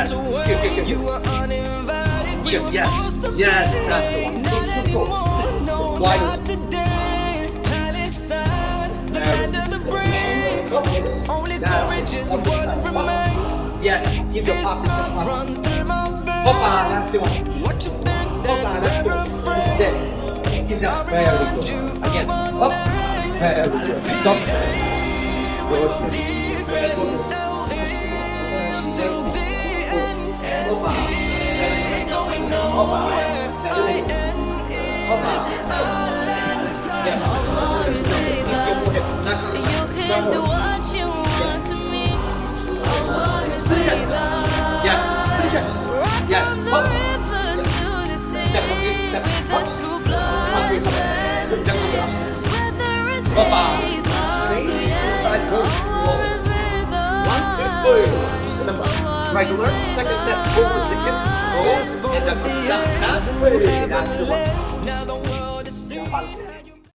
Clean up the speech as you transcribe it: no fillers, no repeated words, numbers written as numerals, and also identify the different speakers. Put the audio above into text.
Speaker 1: Yes. Good. Good. Yes. Yes. That's the one. Sit. Wide. Yes. Keep your pocket this one. Hoppa, that's the one. Hoppa, that's the one. This is it. Keep that. Very good. Again. Up. Very good. Stop. Yes. Step up. Step up. Side go. 1, 2, remember. Regular. Second step forward, Dhikr. Goes and down. That's the one.